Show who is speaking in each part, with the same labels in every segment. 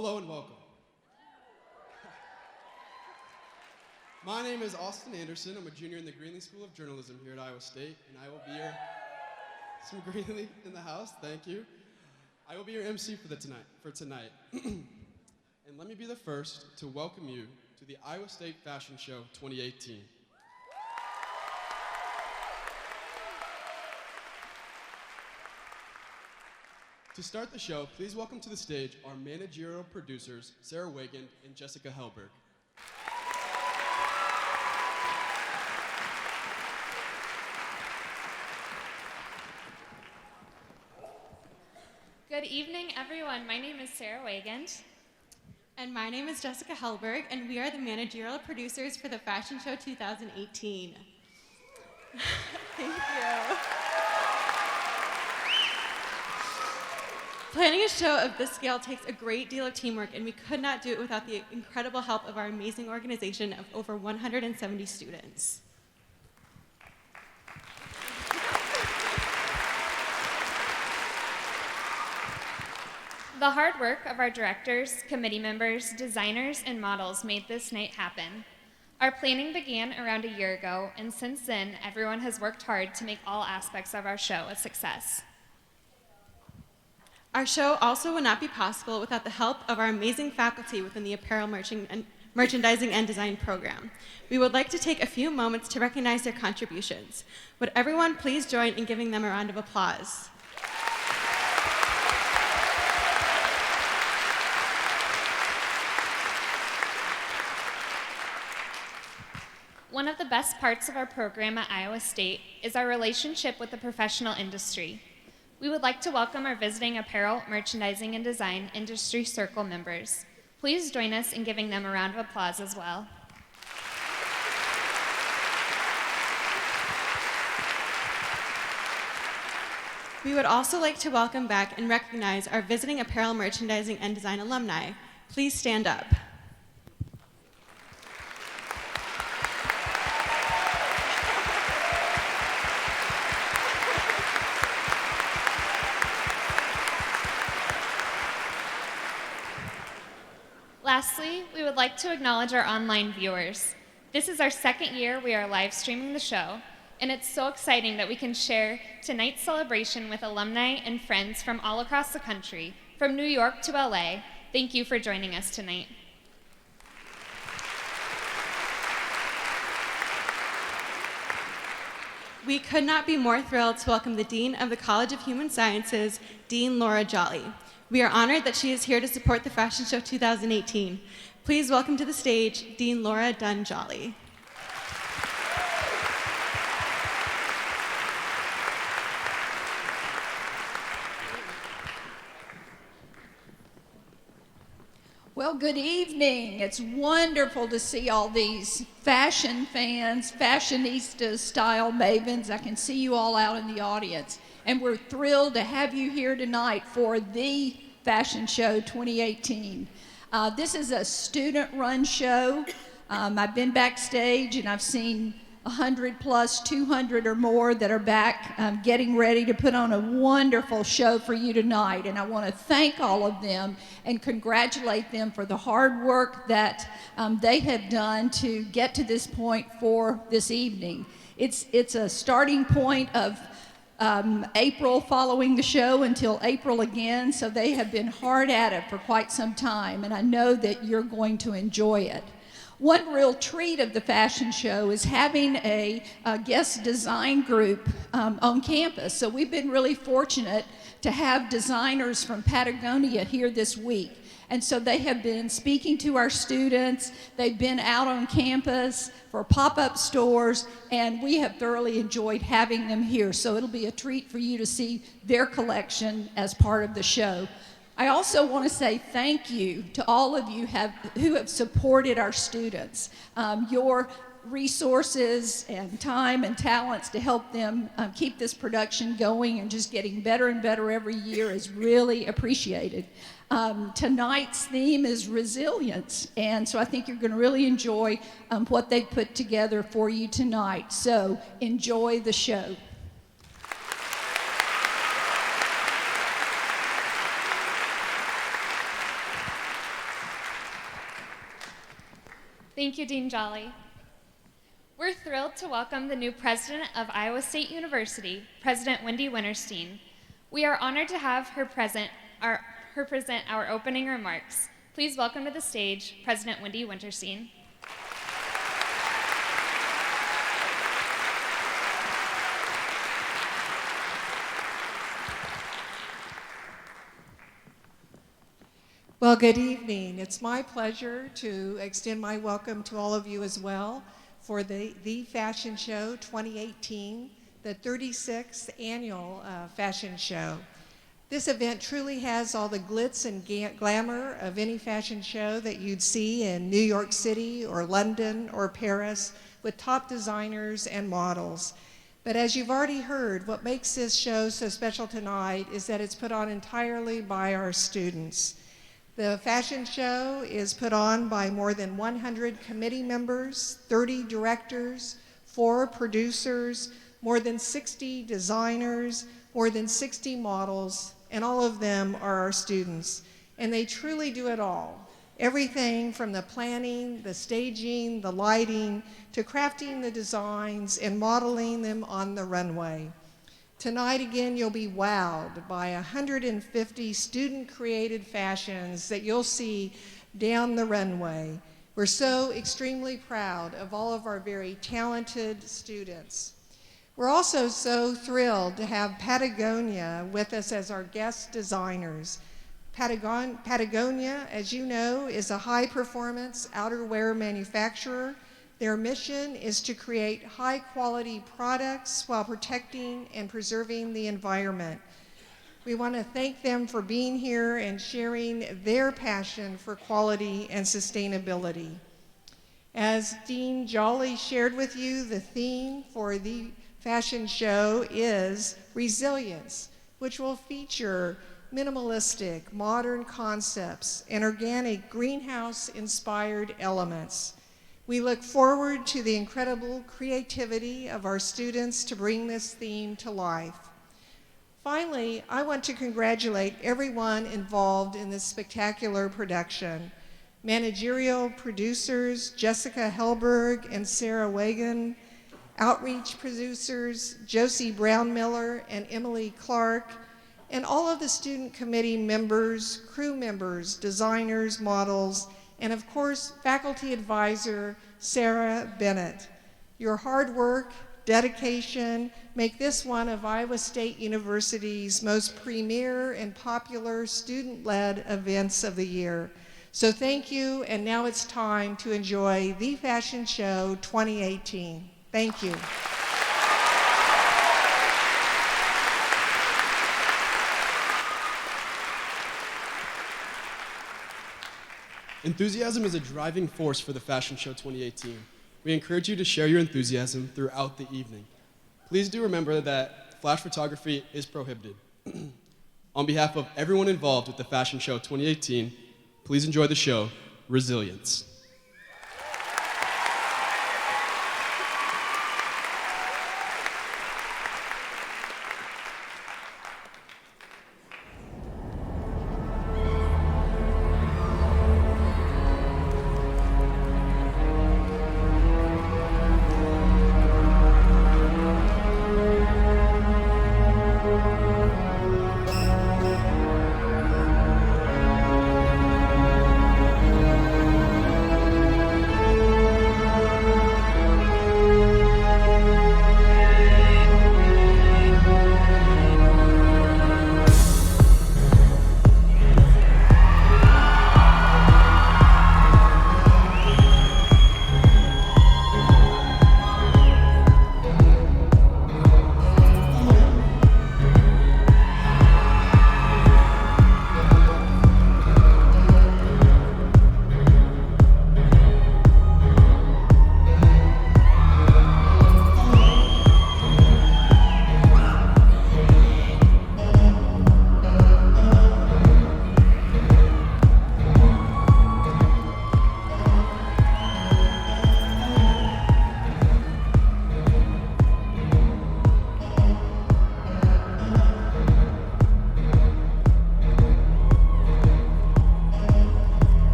Speaker 1: Hello and welcome. My name is Austin Anderson. I'm a junior in the Greenlee School of Journalism here at Iowa State, and I will be your, some Greenlee in the house, thank you. I will be your MC for tonight. And let me be the first to welcome you to the Iowa State Fashion Show 2018. To start the show, please welcome to the stage our managerial producers, Sarah Weigand and Jessica Hellberg.
Speaker 2: Good evening, everyone. My name is Sarah Weigand.
Speaker 3: And my name is Jessica Hellberg, and we are the managerial producers for the Fashion Show 2018. Thank you. Planning a show of this scale takes a great deal of teamwork, and we could not do it without the incredible help of our amazing organization of over 170 students.
Speaker 2: The hard work of our directors, committee members, designers, and models made this night happen. Our planning began around a year ago, and since then, everyone has worked hard to make all aspects of our show a success.
Speaker 3: Our show also would not be possible without the help of our amazing faculty within the apparel merchandising and design program. We would like to take a few moments to recognize their contributions. Would everyone please join in giving them a round of applause?
Speaker 2: One of the best parts of our program at Iowa State is our relationship with the professional industry. We would like to welcome our visiting apparel, merchandising, and design industry circle members. Please join us in giving them a round of applause as well.
Speaker 3: We would also like to welcome back and recognize our visiting apparel, merchandising, and design alumni. Please stand up.
Speaker 2: Lastly, we would like to acknowledge our online viewers. This is our second year we are live streaming the show, and it's so exciting that we can share tonight's celebration with alumni and friends from all across the country, from New York to LA. Thank you for joining us tonight.
Speaker 3: We could not be more thrilled to welcome the Dean of the College of Human Sciences, Dean Laura Jolly. We are honored that she is here to support the Fashion Show 2018. Please welcome to the stage, Dean Laura Dunn Jolly.
Speaker 4: Well, good evening. It's wonderful to see all these fashion fans, fashionistas, style mavens. I can see you all out in the audience. And we're thrilled to have you here tonight for the Fashion Show 2018. This is a student-run show. I've been backstage and I've seen 100 plus, 200 or more that are back getting ready to put on a wonderful show for you tonight. And I want to thank all of them and congratulate them for the hard work that they have done to get to this point for this evening. It's a starting point of April following the show until April again, so they have been hard at it for quite some time, and I know that you're going to enjoy it. One real treat of the fashion show is having a guest design group on campus. So we've been really fortunate to have designers from Patagonia here this week. And so they have been speaking to our students. They've been out on campus for pop-up stores, and we have thoroughly enjoyed having them here. So it'll be a treat for you to see their collection as part of the show. I also want to say thank you to all of you who have supported our students. Your resources and time and talents to help them keep this production going and just getting better and better every year is really appreciated. Tonight's theme is resilience, and so I think you're going to really enjoy what they've put together for you tonight. So enjoy the show.
Speaker 2: Thank you, Dean Jolly. We're thrilled to welcome the new president of Iowa State University, President Wendy Winterstein. We are honored to have her present our opening remarks. Please welcome to the stage President Wendy Winterstein.
Speaker 5: Well, good evening. It's my pleasure to extend my welcome to all of you as well for the Fashion Show 2018, the 36th annual fashion show. This event truly has all the glitz and glamour of any fashion show that you'd see in New York City or London or Paris with top designers and models. But as you've already heard, what makes this show so special tonight is that it's put on entirely by our students. The fashion show is put on by more than 100 committee members, 30 directors, 4 producers, more than 60 designers, more than 60 models, and all of them are our students. And they truly do it all. Everything from the planning, the staging, the lighting, to crafting the designs and modeling them on the runway. Tonight, again, you'll be wowed by 150 student-created fashions that you'll see down the runway. We're so extremely proud of all of our very talented students. We're also so thrilled to have Patagonia with us as our guest designers. Patagonia, as you know, is a high-performance outerwear manufacturer. Their mission is to create high-quality products while protecting and preserving the environment. We want to thank them for being here and sharing their passion for quality and sustainability. As Dean Jolly shared with you, the theme for the fashion show is resilience, which will feature minimalistic, modern concepts and organic greenhouse-inspired elements. We look forward to the incredible creativity of our students to bring this theme to life. Finally, I want to congratulate everyone involved in this spectacular production. Managerial producers Jessica Hellberg and Sarah Weigand, outreach producers Josie Brown-Miller and Emily Clark, and all of the student committee members, crew members, designers, models, and of course, faculty advisor Sarah Bennett. Your hard work, dedication make this one of Iowa State University's most premier and popular student-led events of the year. So thank you, and now it's time to enjoy the Fashion Show 2018. Thank you.
Speaker 1: Enthusiasm is a driving force for the Fashion Show 2018. We encourage you to share your enthusiasm throughout the evening. Please do remember that flash photography is prohibited. On behalf of everyone involved with the Fashion Show 2018, please enjoy the show, Resilience.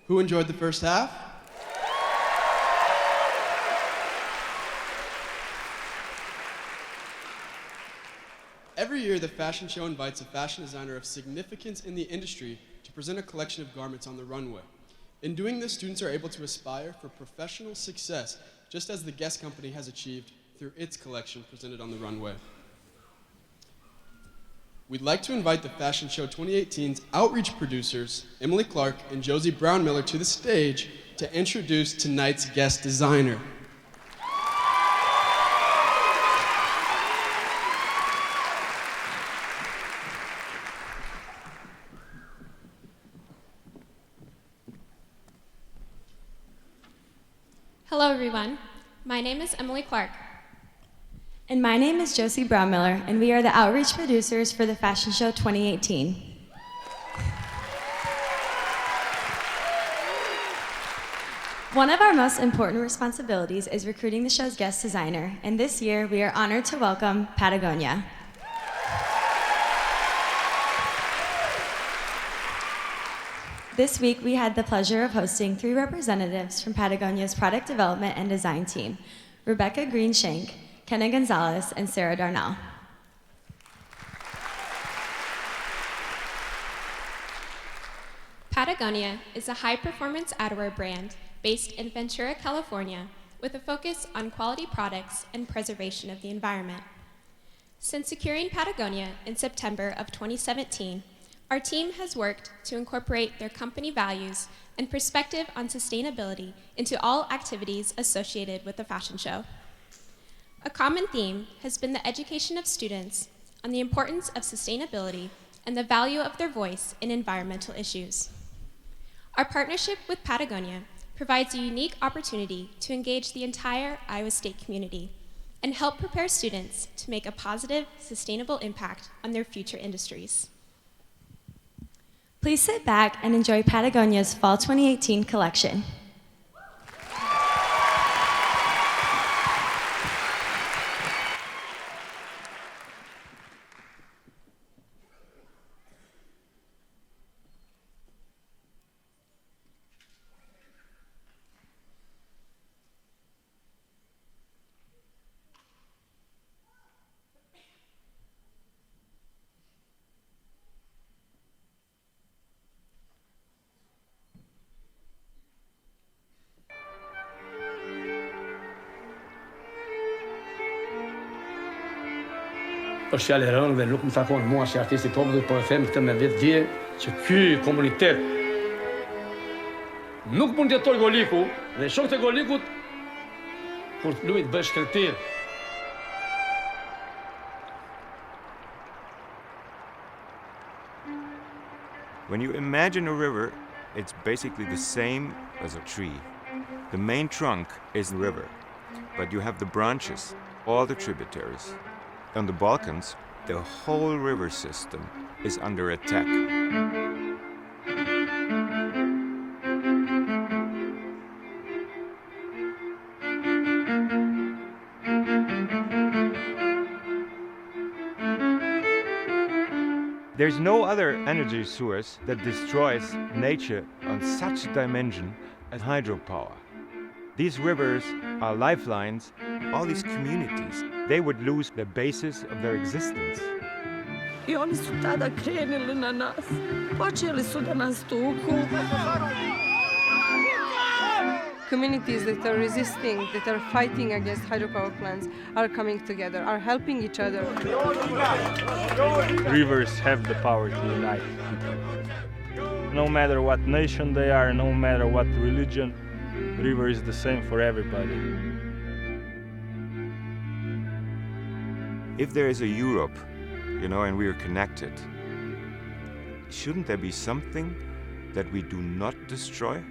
Speaker 1: Who enjoyed the first half? Every year, the fashion show invites a fashion designer of significance in the industry to present a collection of garments on the runway. In doing this, students are able to aspire for professional success, just as the Guess Company has achieved through its collection presented on the runway. We'd like to invite the Fashion Show 2018's outreach producers, Emily Clark and Josie Brown-Miller, to the stage to introduce tonight's guest designer.
Speaker 6: Hello, everyone. My name is Emily Clark.
Speaker 7: And my name is Josie Brown-Miller, and we are the outreach producers for the Fashion Show 2018. One of our most important responsibilities is recruiting the show's guest designer, and this year we are honored to welcome Patagonia. This week, we had the pleasure of hosting 3 representatives from Patagonia's product development and design team, Rebecca Greenshank, Kenna Gonzalez, and Sarah Darnell.
Speaker 6: Patagonia is a high-performance outerwear brand based in Ventura, California, with a focus on quality products and preservation of the environment. Since securing Patagonia in September of 2017, our team has worked to incorporate their company values and perspective on sustainability into all activities associated with the fashion show. A common theme has been the education of students on the importance of sustainability and the value of their voice in environmental issues. Our partnership with Patagonia provides a unique opportunity to engage the entire Iowa State community and help prepare students to make a positive, sustainable impact on their future industries.
Speaker 7: Please sit back and enjoy Patagonia's Fall 2018 collection.
Speaker 8: Kjelleren vil lukke seg på en måte at disse tobler på 15 med det til komunitet. Nuk mund të jetoj goliku dhe shokët e golikut kur luajt bashkëtir.
Speaker 9: When you imagine a river, it's basically the same as a tree. The main trunk is the river, but you have the branches, all the tributaries. On the Balkans, the whole river system is under attack. There's no other energy source that destroys nature on such a dimension as hydropower. These rivers are lifelines. All these communities, they would lose the basis of their existence.
Speaker 10: I oni su tada krenuli na nas. Počeli su da nas tuku.
Speaker 11: Communities that are resisting, that are fighting against hydropower plants are coming together, are helping each other.
Speaker 12: Rivers have the power to unite people. No matter what nation they are, no matter what religion, the river is the same for everybody.
Speaker 9: If there is a Europe, and we are connected, shouldn't there be something that we do not destroy?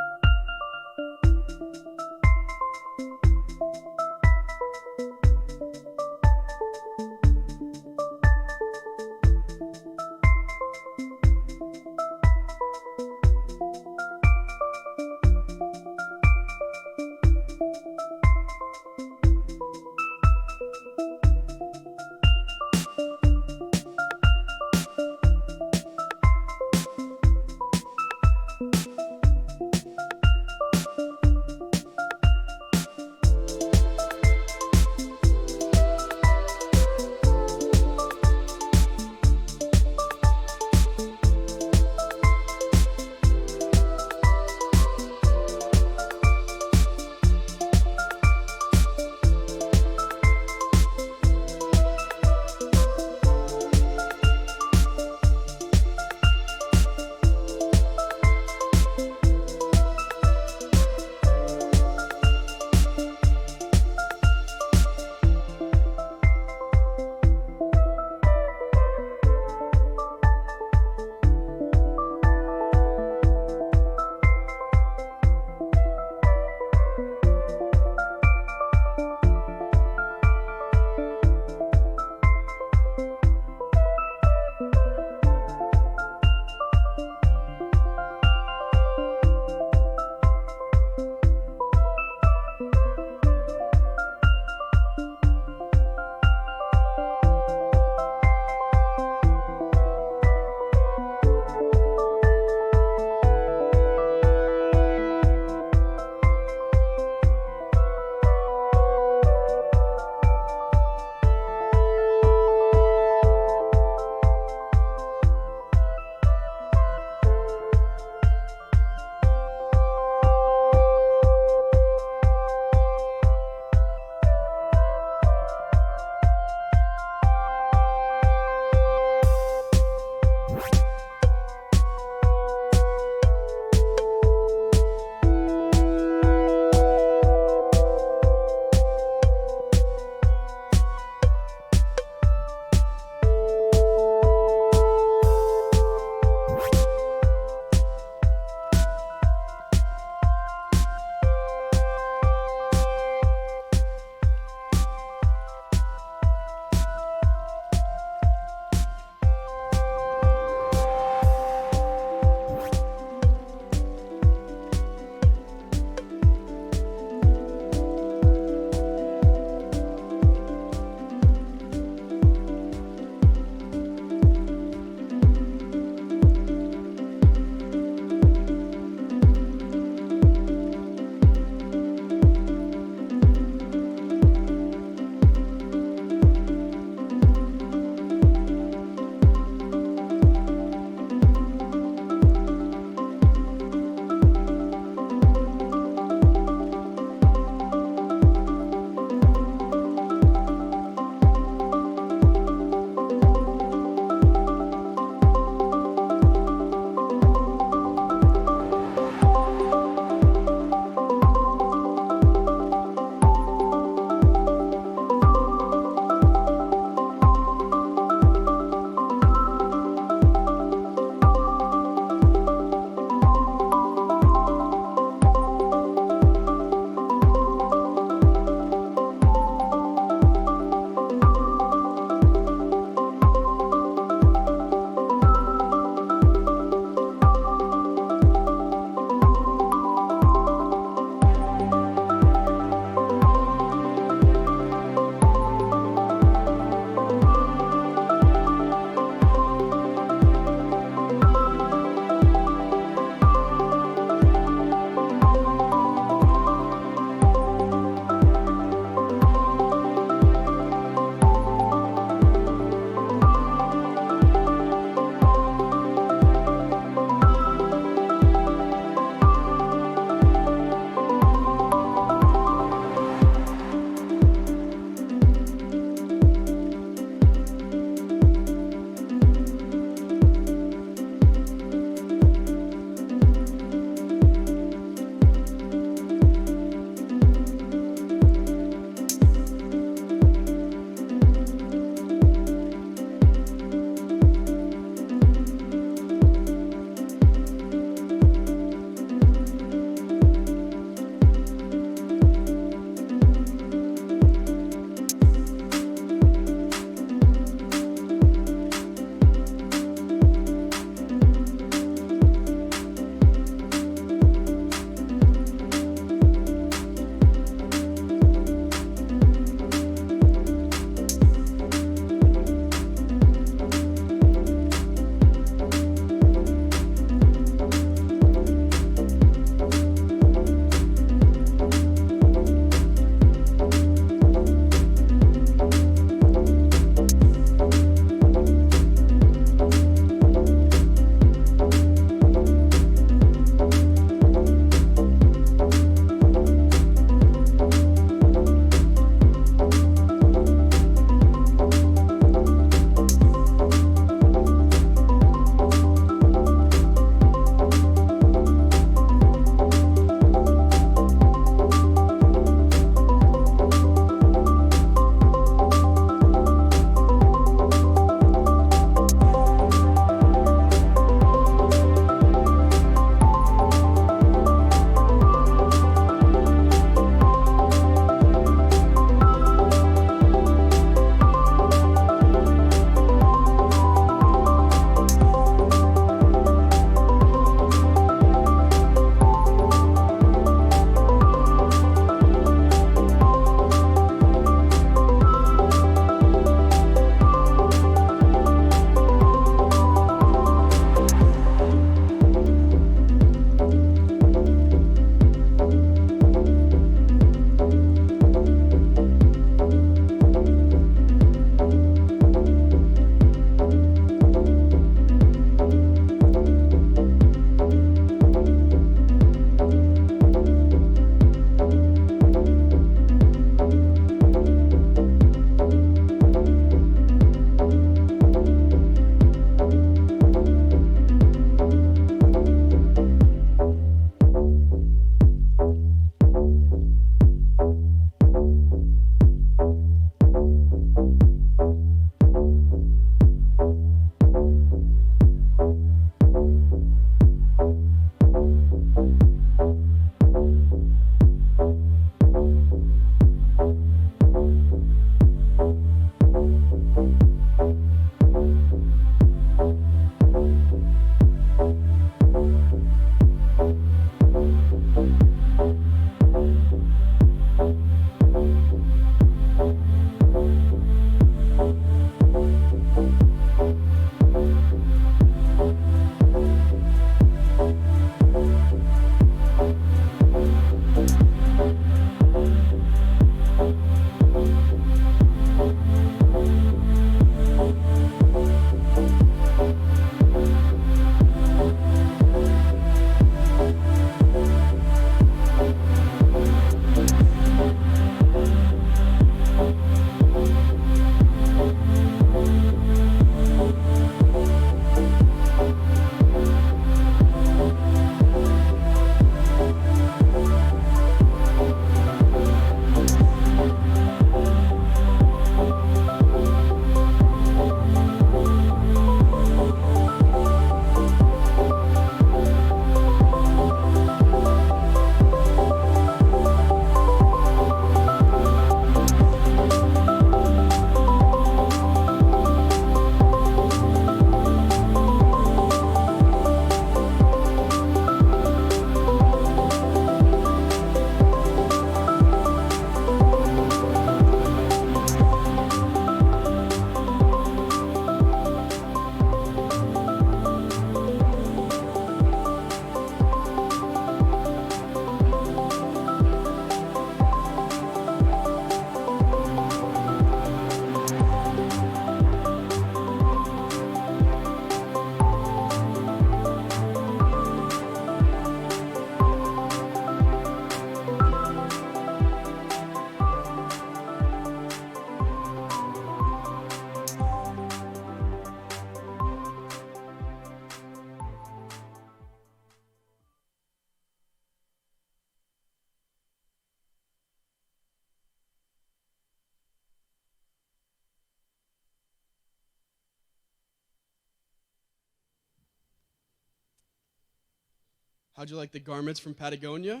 Speaker 1: How'd you like the garments from Patagonia?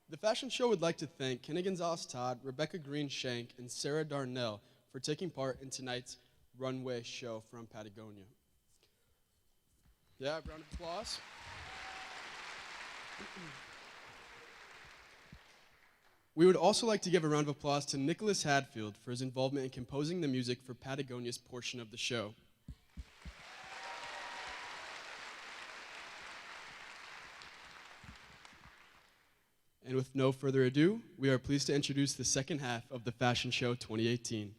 Speaker 1: The fashion show would like to thank Kenna Gonzalez-Todd, Rebecca Green-Shank, and Sarah Darnell for taking part in tonight's runway show from Patagonia. Yeah, round of applause. We would also like to give a round of applause to Nicholas Hadfield for his involvement in composing the music for Patagonia's portion of the show. And with no further ado, we are pleased to introduce the second half of the Fashion Show 2018.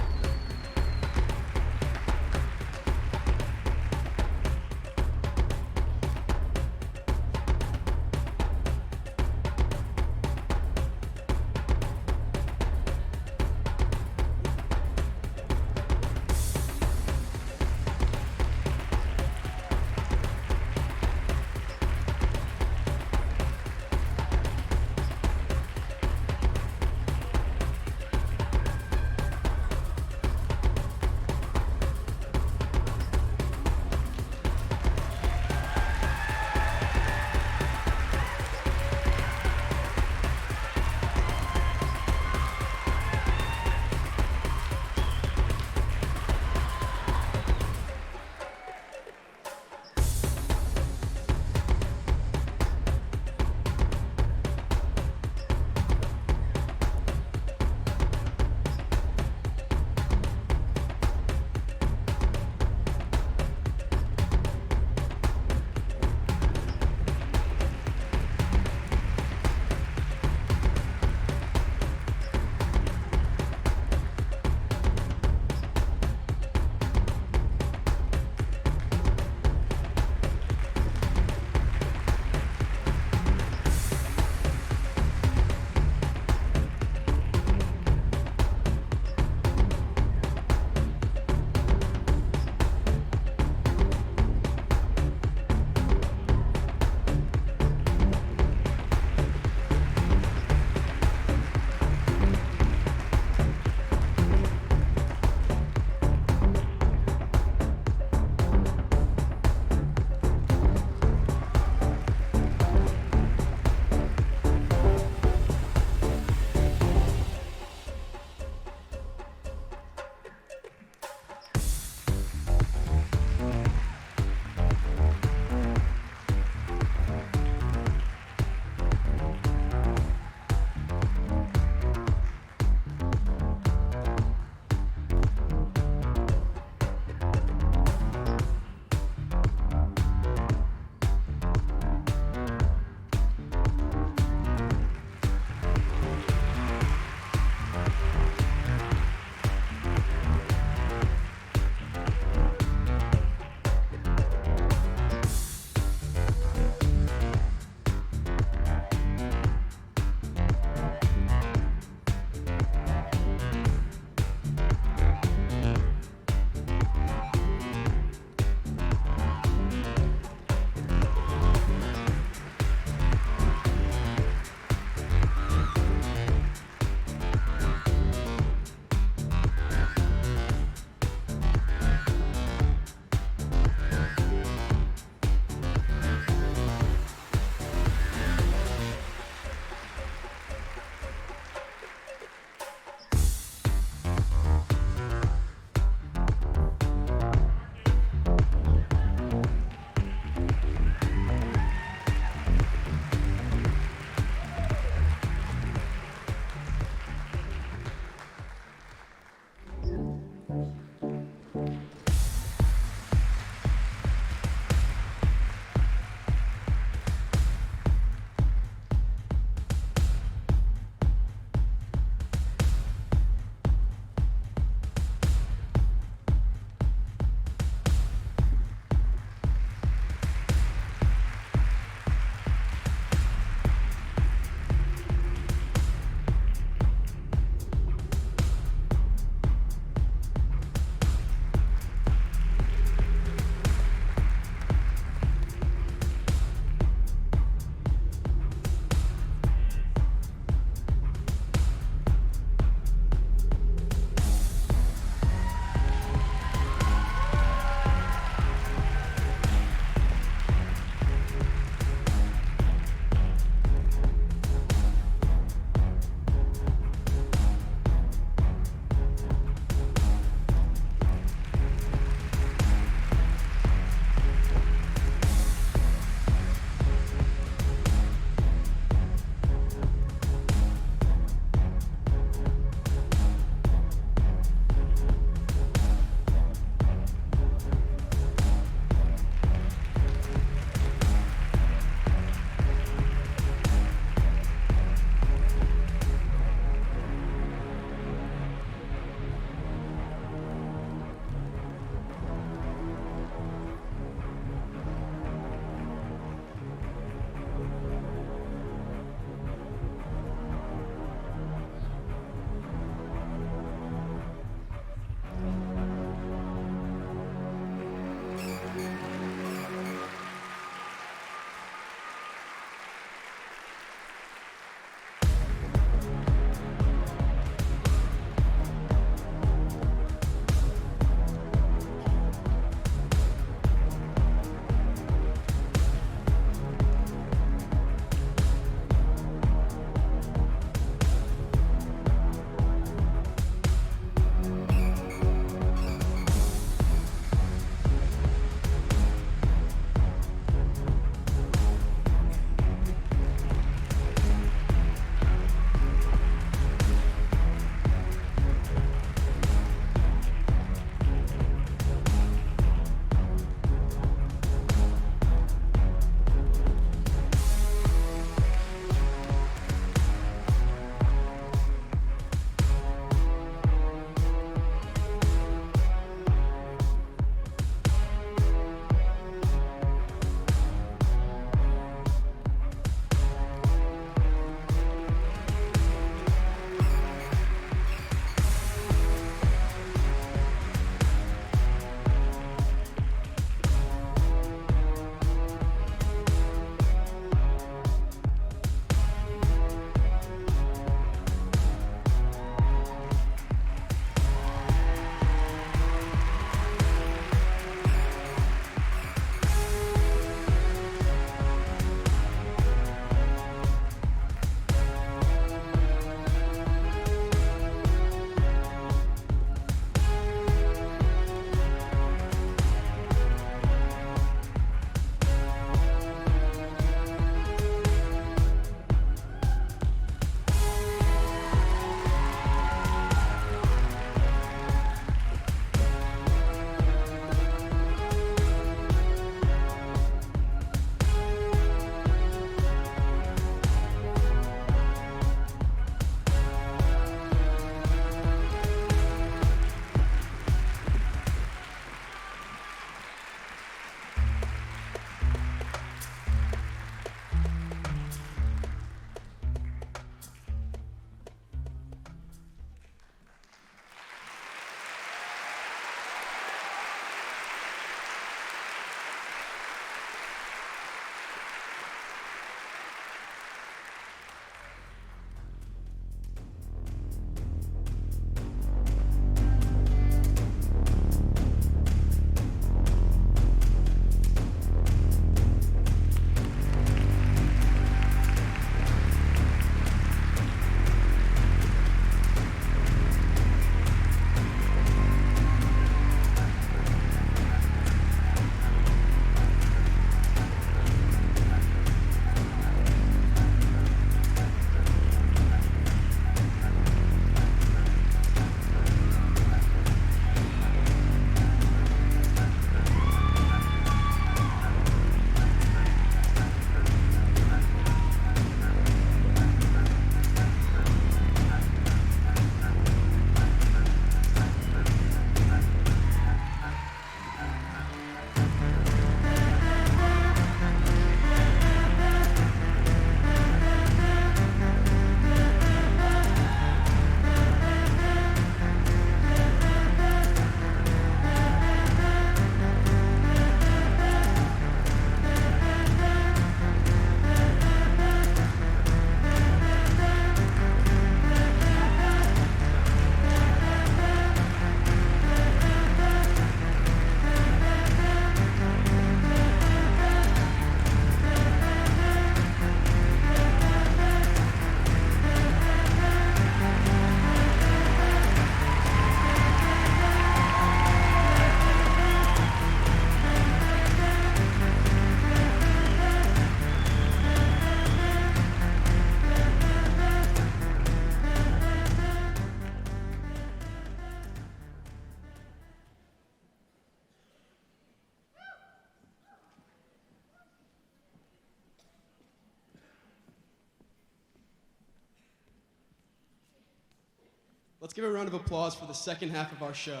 Speaker 1: Let's give a round of applause for the second half of our show.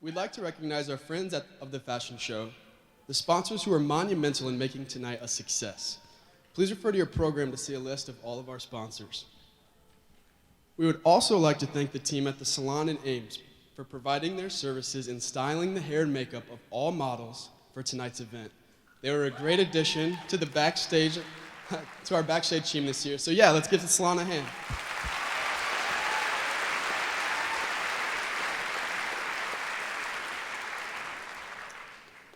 Speaker 1: We'd like to recognize our friends of the fashion show, the sponsors who are monumental in making tonight a success. Please refer to your program to see a list of all of our sponsors. We would also like to thank the team at the Salon in Ames for providing their services in styling the hair and makeup of all models for tonight's event. They were a great addition to the backstage, to our backstage team this year. So yeah, let's give the Salon a hand.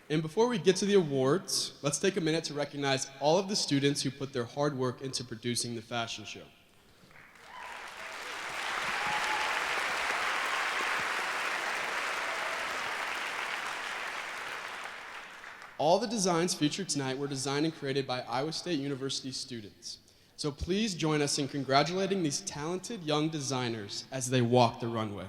Speaker 1: And before we get to the awards, let's take a minute to recognize all of the students who put their hard work into producing the fashion show. All the designs featured tonight were designed and created by Iowa State University students. So please join us in congratulating these talented young designers as they walk the runway.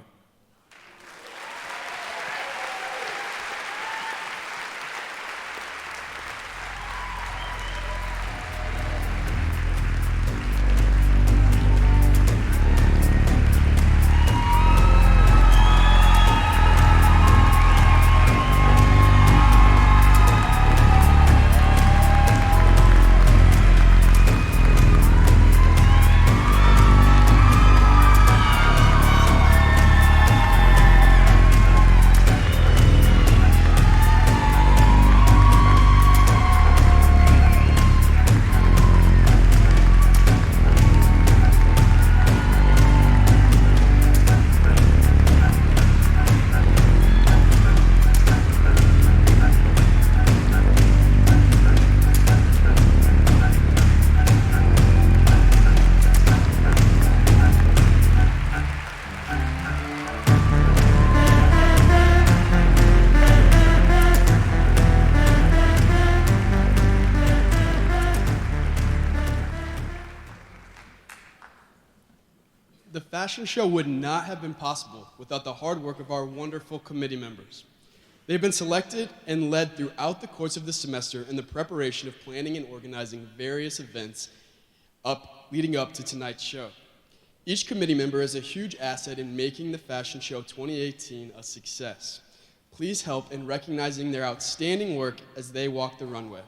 Speaker 1: The fashion show would not have been possible without the hard work of our wonderful committee members. They've been selected and led throughout the course of the semester in the preparation of planning and organizing various events leading up to tonight's show. Each committee member is a huge asset in making the Fashion Show 2018 a success. Please help in recognizing their outstanding work as they walk the runway.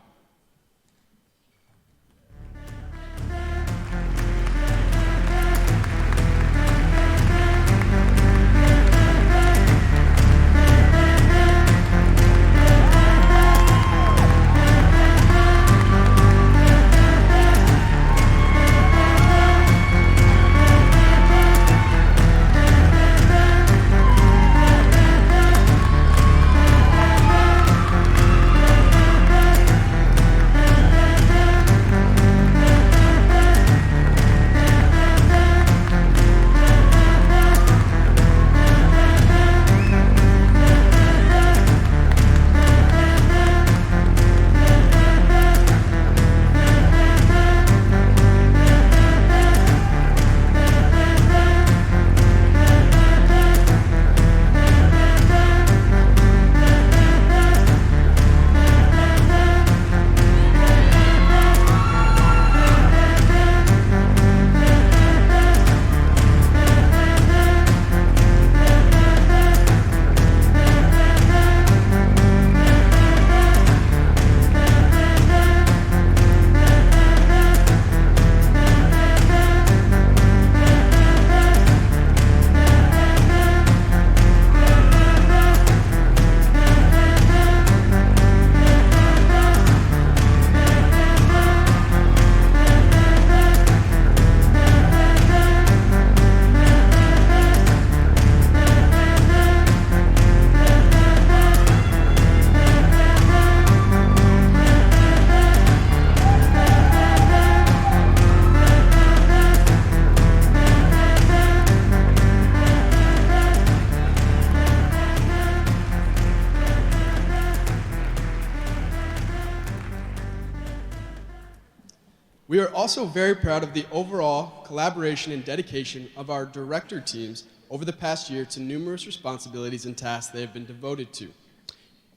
Speaker 1: We are also very proud of the overall collaboration and dedication of our director teams over the past year to numerous responsibilities and tasks they have been devoted to.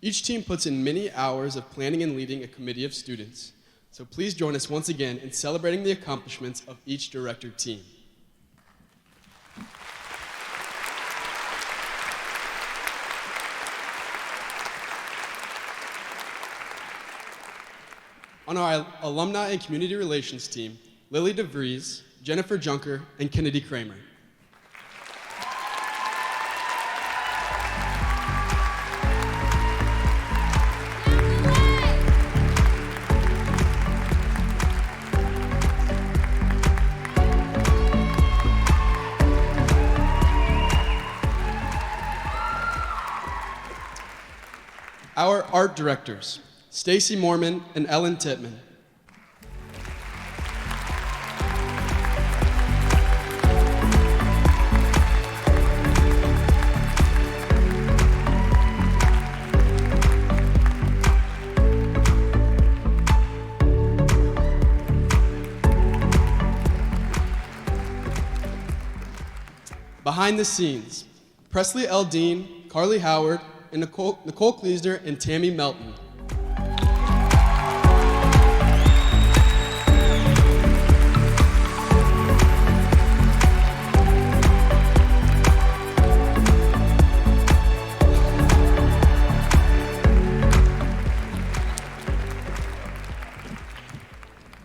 Speaker 1: Each team puts in many hours of planning and leading a committee of students. So please join us once again in celebrating the accomplishments of each director team. On our Alumni and Community Relations team, Lily DeVries, Jennifer Junker, and Kennedy Kramer. Our art directors, Stacy Mormon and Ellen Tittman. Behind the scenes, Presley L. Dean, Carly Howard, and Nicole Kleesner and Tammy Melton.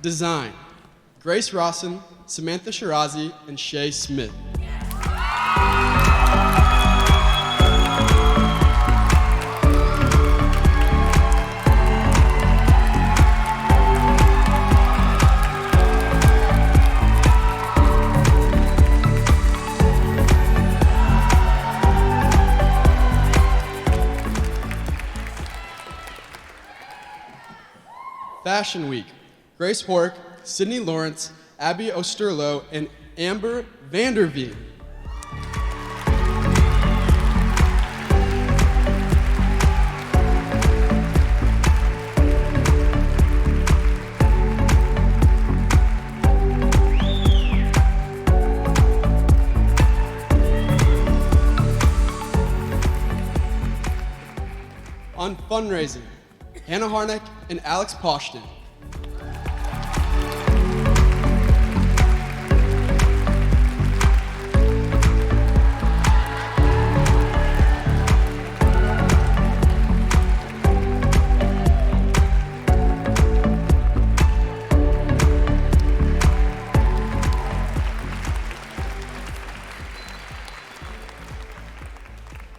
Speaker 1: Design, Grace Rawson, Samantha Shirazi, and Shay Smith. Fashion Week, Grace Hork, Sydney Lawrence, Abby Osterlo, and Amber Vanderveen. On fundraising, Hannah Harnick and Alex Poshton.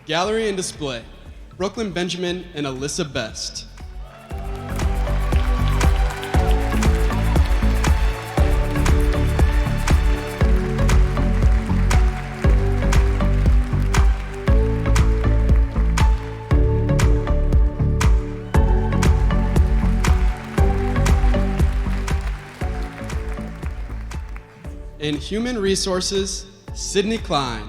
Speaker 1: Gallery and display, Brooklyn Benjamin and Alyssa Best. In human resources, Sydney Klein.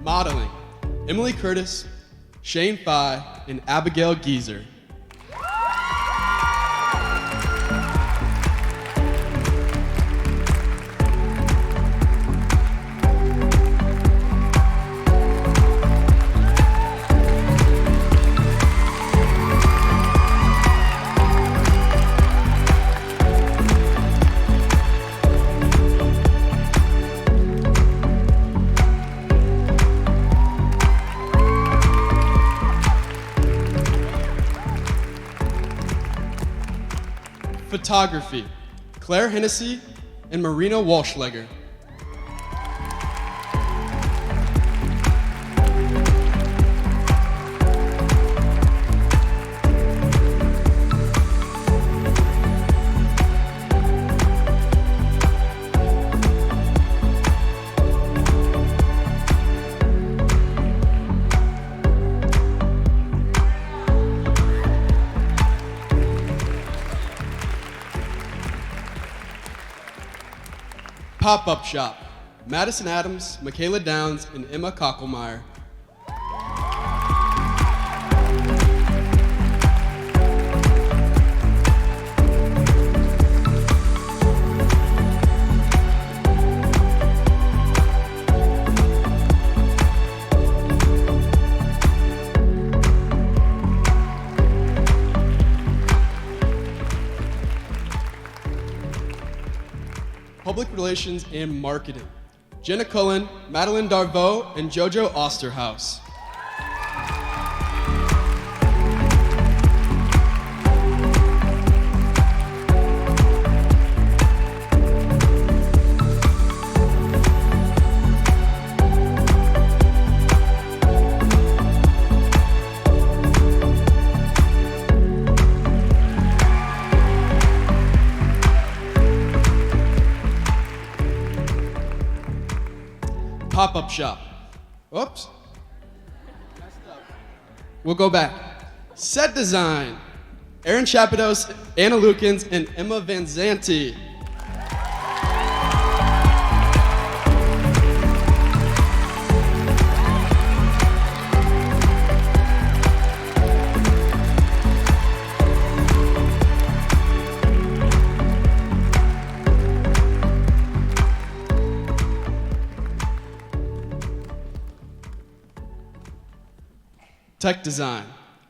Speaker 1: Modeling, Emily Curtis, Shane Fye, and Abigail Geezer. Photography, Claire Hennessy and Marina Walschlegger. Pop-up shop, Madison Adams, Michaela Downs, and Emma Kockelmeyer. Public Relations and Marketing, Jenna Cullen, Madeline Darvaux, and Jojo Osterhaus. Pop-up shop. Oops. We'll go back. Set design. Aaron Chapados, Anna Lukens, and Emma Van Zanti. Tech design,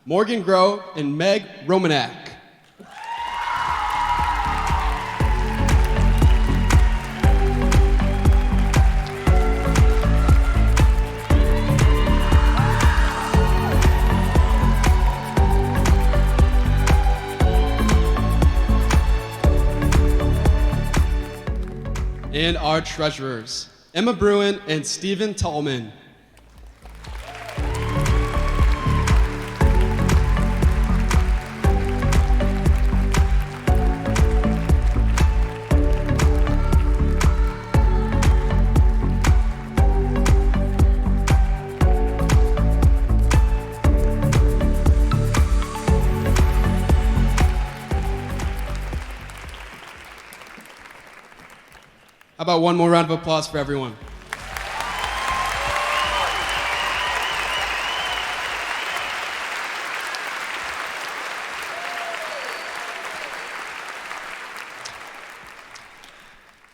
Speaker 1: Morgan Groh and Meg Romanak. And our treasurers, Emma Bruin and Stephen Tallman. How about one more round of applause for everyone?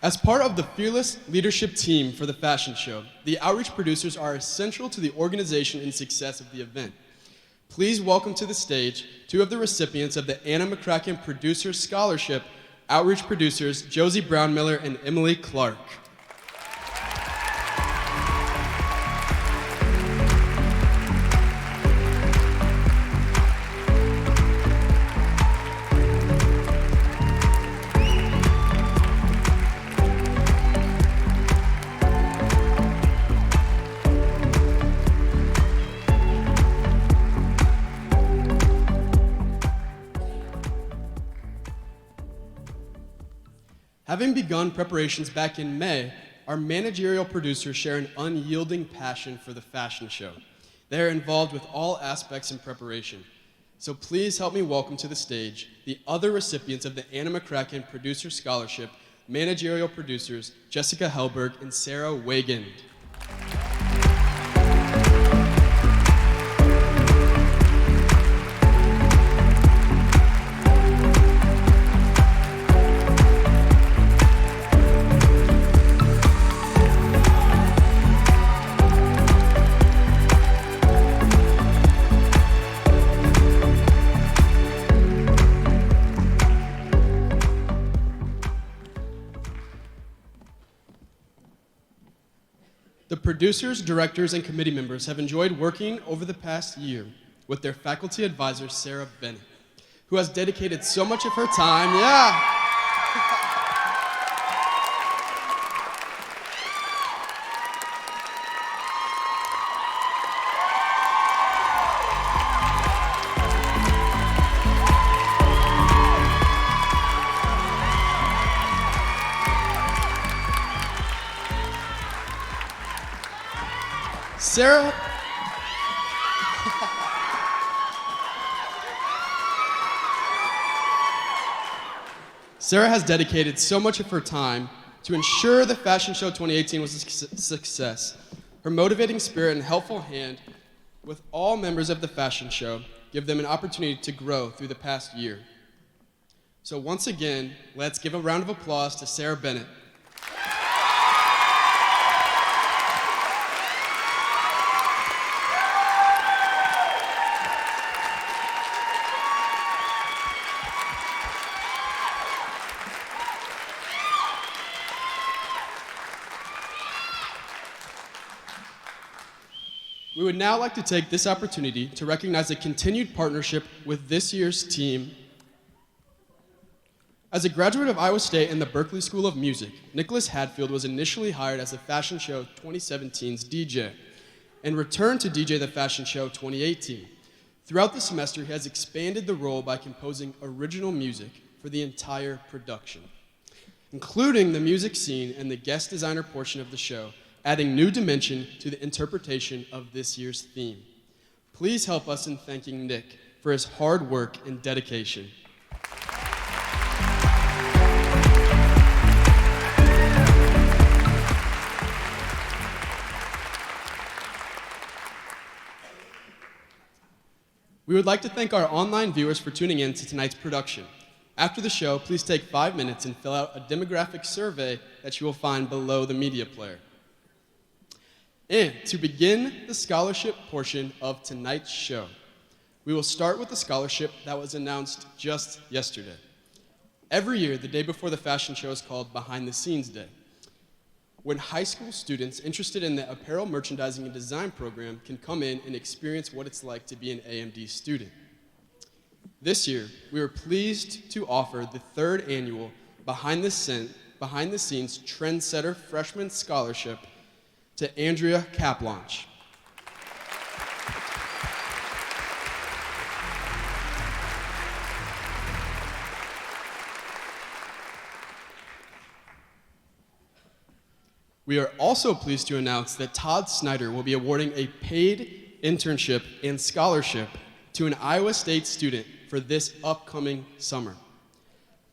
Speaker 1: As part of the fearless leadership team for the fashion show, the outreach producers are essential to the organization and success of the event. Please welcome to the stage two of the recipients of the Anna McCracken Producer Scholarship, outreach producers Josie Brownmiller and Emily Clark. Having begun preparations back in May, our managerial producers share an unyielding passion for the fashion show. They are involved with all aspects in preparation. So please help me welcome to the stage the other recipients of the Anna McCracken Producer Scholarship, managerial producers Jessica Hellberg and Sarah Weigand. The producers, directors, and committee members have enjoyed working over the past year with their faculty advisor, Sarah Bennett, who has dedicated so much of her time, Sarah has dedicated so much of her time To ensure the Fashion Show 2018 was a success, her motivating spirit and helpful hand with all members of the fashion show give them an opportunity to grow through the past year. So once again, let's give a round of applause to Sarah Bennett. We would now like to take this opportunity to recognize a continued partnership with this year's team. As a graduate of Iowa State and the Berklee School of Music, Nicholas Hadfield was initially hired as the Fashion Show 2017's DJ and returned to DJ the Fashion Show 2018. Throughout the semester, he has expanded the role by composing original music for the entire production, including the music scene and the guest designer portion of the show, adding new dimension to the interpretation of this year's theme. Please help us in thanking Nick for his hard work and dedication. We would like to thank our online viewers for tuning in to tonight's production. After the show, please take 5 minutes and fill out a demographic survey that you will find below the media player. And to begin the scholarship portion of tonight's show, we will start with the scholarship that was announced just yesterday. Every year, the day before the fashion show is called Behind the Scenes Day, when high school students interested in the apparel merchandising and design program can come in and experience what it's like to be an AMD student. This year, we are pleased to offer the third annual Behind the Scenes Trendsetter Freshman Scholarship to Andrea Kaplanch. We are also pleased to announce that Todd Snyder will be awarding a paid internship and scholarship to an Iowa State student for this upcoming summer.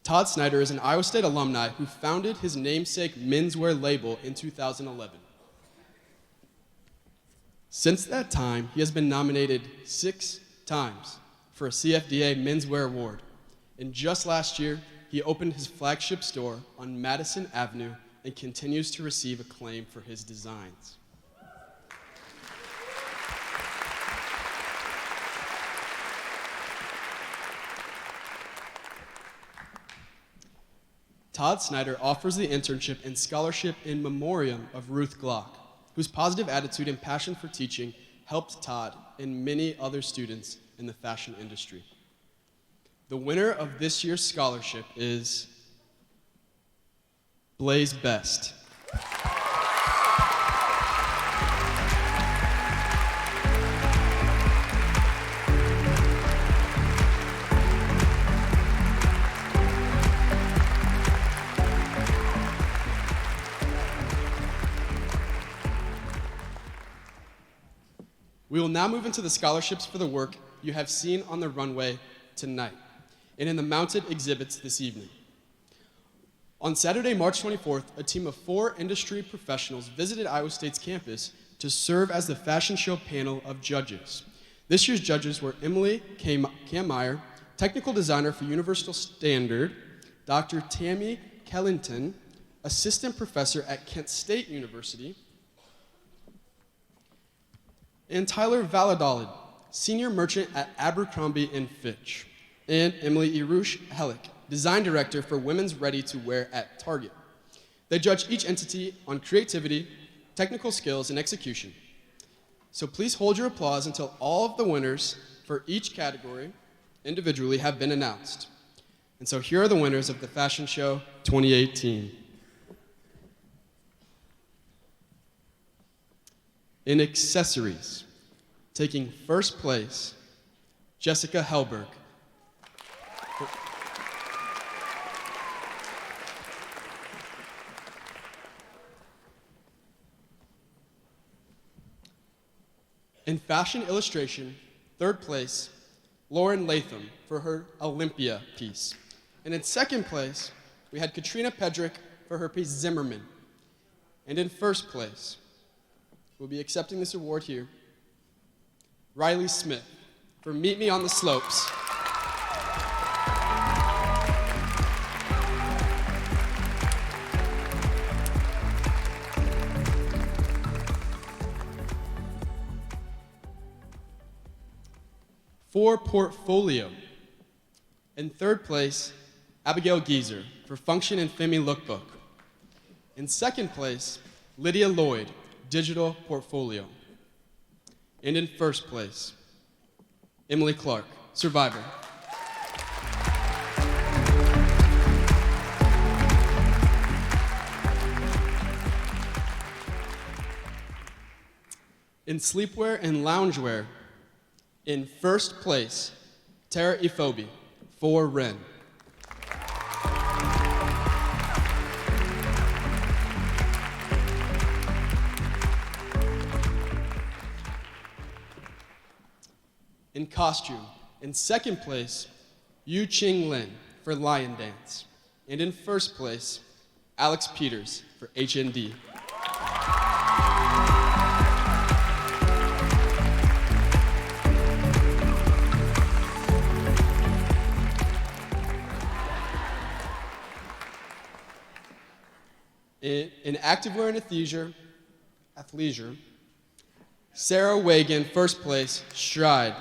Speaker 1: Todd Snyder is an Iowa State alumni who founded his namesake menswear label in 2011. Since that time, he has been nominated 6 times for a CFDA Menswear Award. And just last year, he opened his flagship store on Madison Avenue and continues to receive acclaim for his designs. Todd Snyder offers the internship and scholarship in memoriam of Ruth Glock, whose positive attitude and passion for teaching helped Todd and many other students in the fashion industry. The winner of this year's scholarship is Blaze Best. We will now move into the scholarships for the work you have seen on the runway tonight and in the mounted exhibits this evening. On Saturday, March 24th, a team of 4 industry professionals visited Iowa State's campus to serve as the fashion show panel of judges. This year's judges were Emily Kammeyer, technical designer for Universal Standard, Dr. Tammy Kellington, assistant professor at Kent State University, and Tyler Valladolid, senior merchant at Abercrombie & Fitch, and Emily Irush Hellick, design director for women's ready-to-wear at Target. They judge each entity on creativity, technical skills, and execution. So please hold your applause until all of the winners for each category individually have been announced. And so here are the winners of the Fashion Show 2018. In accessories, taking first place, Jessica Hellberg. In fashion illustration, third place, Lauren Latham for her Olympia piece. And in second place, we had Katrina Pedrick for her piece Zimmerman. And in first place, we'll be accepting this award here, Riley Smith for Meet Me on the Slopes. For Portfolio. In third place, Abigail Geezer for Function and Femi Lookbook. In second place, Lydia Lloyd, Digital Portfolio. And in first place, Emily Clark, Survivor. In sleepwear and loungewear, in first place, Tara Ifobi for Ren. In costume, in second place, Yu Ching Lin for Lion Dance. And in first place, Alex Peters for HND. In activewear and athleisure, Sarah Weigand, first place, Stride.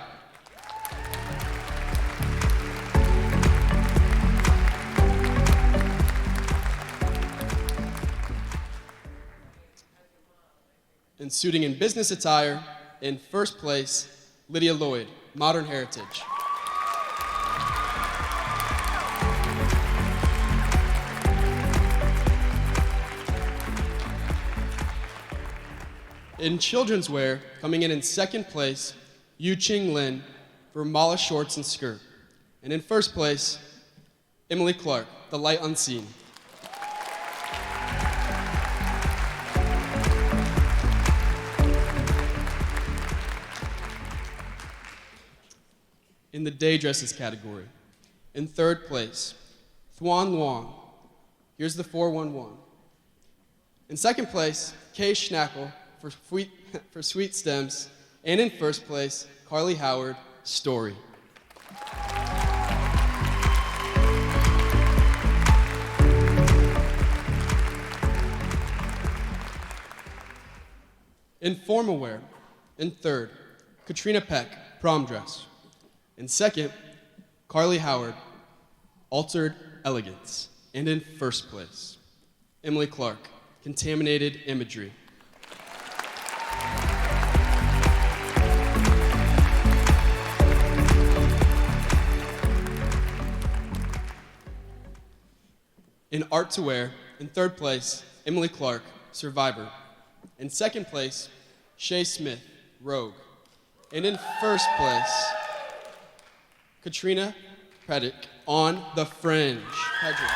Speaker 1: In suiting and business attire, in first place, Lydia Lloyd, Modern Heritage. In children's wear, coming in second place, Yu Ching Lin for Mala Shorts and Skirt. And in first place, Emily Clark, The Light Unseen. In the day dresses category, in third place, Thuan Luong, here's the 411. In second place, Kay Schnackle for Sweet Stems, and in first place, Carly Howard, Story. In formal wear, in third, Katrina Peck, Prom Dress. In second, Carly Howard, Altered Elegance. And in first place, Emily Clark, Contaminated Imagery. In art to wear, in third place, Emily Clark, Survivor. In second place, Shay Smith, Rogue. And in first place, Katrina Predick, On the Fringe. Pedrick.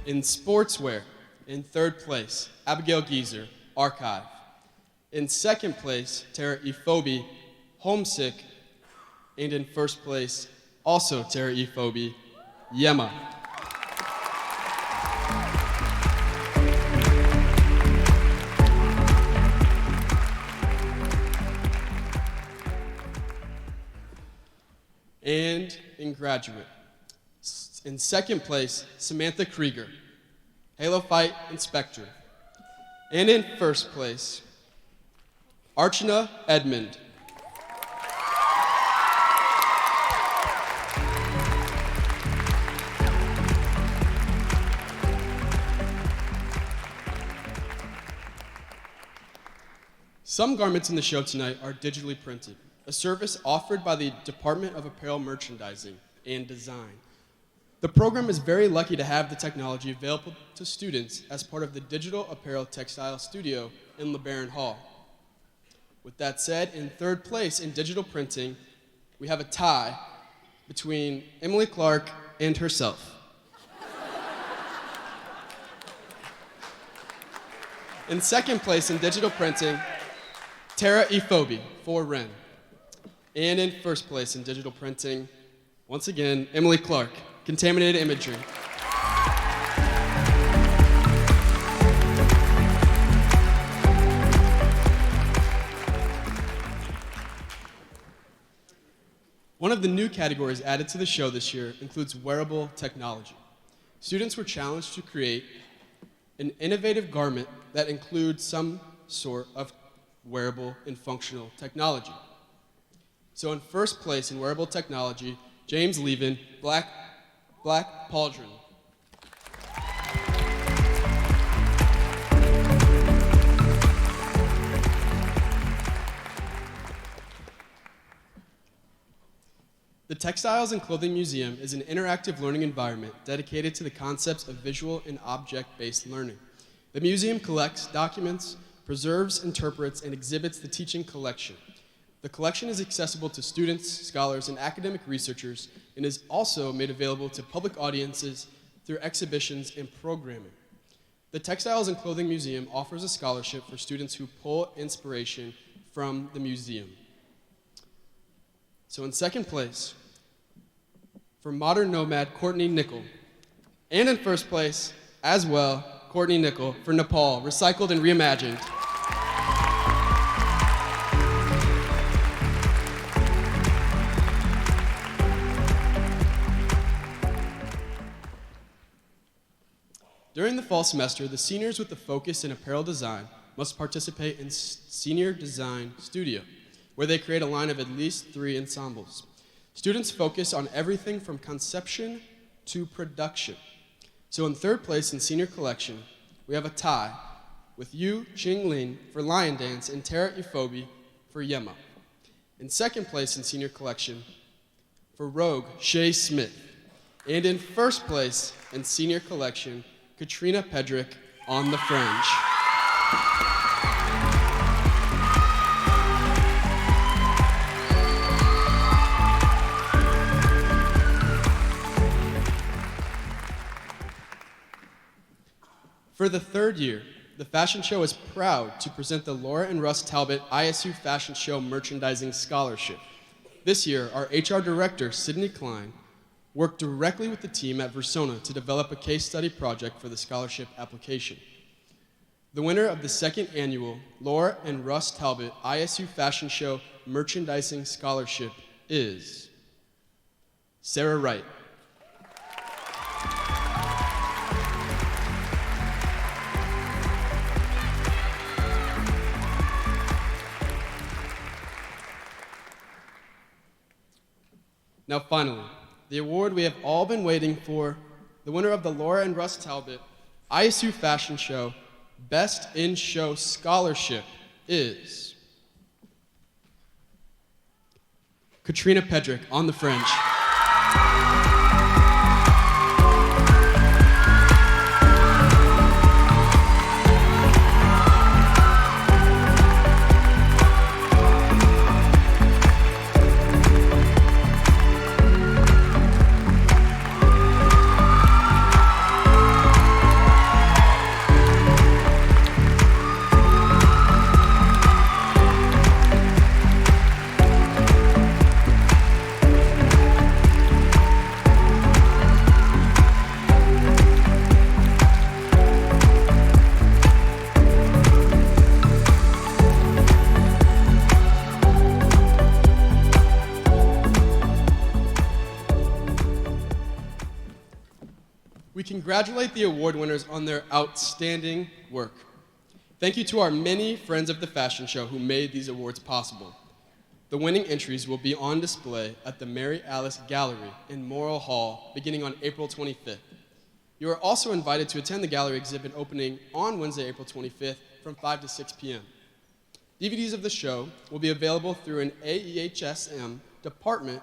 Speaker 1: In sportswear, in third place, Abigail Geezer, Archive. In second place, Tara Ifobi, Homesick. And in first place, also Tara Ifobi, Yema. And in graduate, in second place, Samantha Krieger, Halo Fight and Spectre. And in first place, Archana Edmond. Some garments in the show tonight are digitally printed, a service offered by the Department of Apparel Merchandising and Design. The program is very lucky to have the technology available to students as part of the Digital Apparel Textile Studio in LeBaron Hall. With that said, in third place in digital printing, we have a tie between Emily Clark and herself. In second place in digital printing, Tara Efobi for Ren. And in first place in digital printing, once again, Emily Clark, Contaminated Imagery. One of the new categories added to the show this year includes wearable technology. Students were challenged to create an innovative garment that includes some sort of wearable and functional technology. So in first place in wearable technology, James Levin, Black Pauldron. The Textiles and Clothing Museum is an interactive learning environment dedicated to the concepts of visual and object-based learning. The museum collects, documents, preserves, interprets, and exhibits the teaching collection. The collection is accessible to students, scholars, and academic researchers, and is also made available to public audiences through exhibitions and programming. The Textiles and Clothing Museum offers a scholarship for students who pull inspiration from the museum. So in second place, for Modern Nomad, Courtney Nickel. And in first place, as well, Courtney Nickel for Nepal, Recycled and Reimagined. During the fall semester, the seniors with a focus in apparel design must participate in Senior Design Studio, where they create a line of at least 3 ensembles. Students focus on everything from conception to production. So in third place in senior collection, we have a tie with Yu Ching Lin for Lion Dance and Tara Efobi for Yema. In second place in senior collection, for Rogue, Shay Smith. And in first place in senior collection, Katrina Pedrick, On the Fringe. For the third year, the fashion show is proud to present the Laura and Russ Talbot ISU Fashion Show Merchandising Scholarship. This year, our HR director, Sydney Klein, worked directly with the team at Versona to develop a case study project for the scholarship application. The winner of the second annual Laura and Russ Talbot ISU Fashion Show Merchandising Scholarship is Sarah Wright. Now finally, the award we have all been waiting for, the winner of the Laura and Russ Talbot ISU Fashion Show Best in Show Scholarship is Katrina Pedrick, On the Fringe. We congratulate the award winners on their outstanding work. Thank you to our many friends of the fashion show who made these awards possible. The winning entries will be on display at the Mary Alice Gallery in Morrill Hall beginning on April 25th. You are also invited to attend the gallery exhibit opening on Wednesday, April 25th from 5 to 6 p.m. DVDs of the show will be available through an AEHSM department,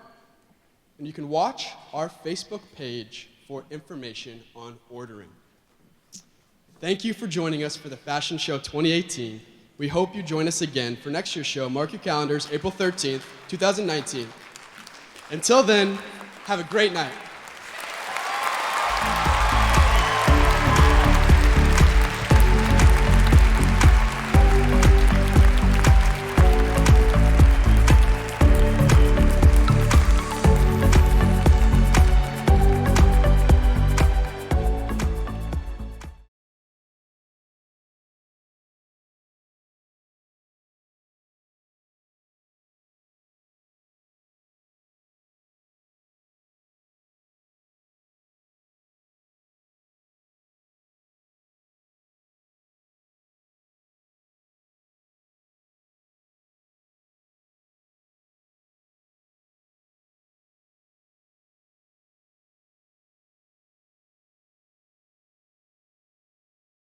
Speaker 1: and you can watch our Facebook page for information on ordering. Thank you for joining us for the Fashion Show 2018. We hope you join us again for next year's show. Mark your calendars, April 13th, 2019. Until then, have a great night.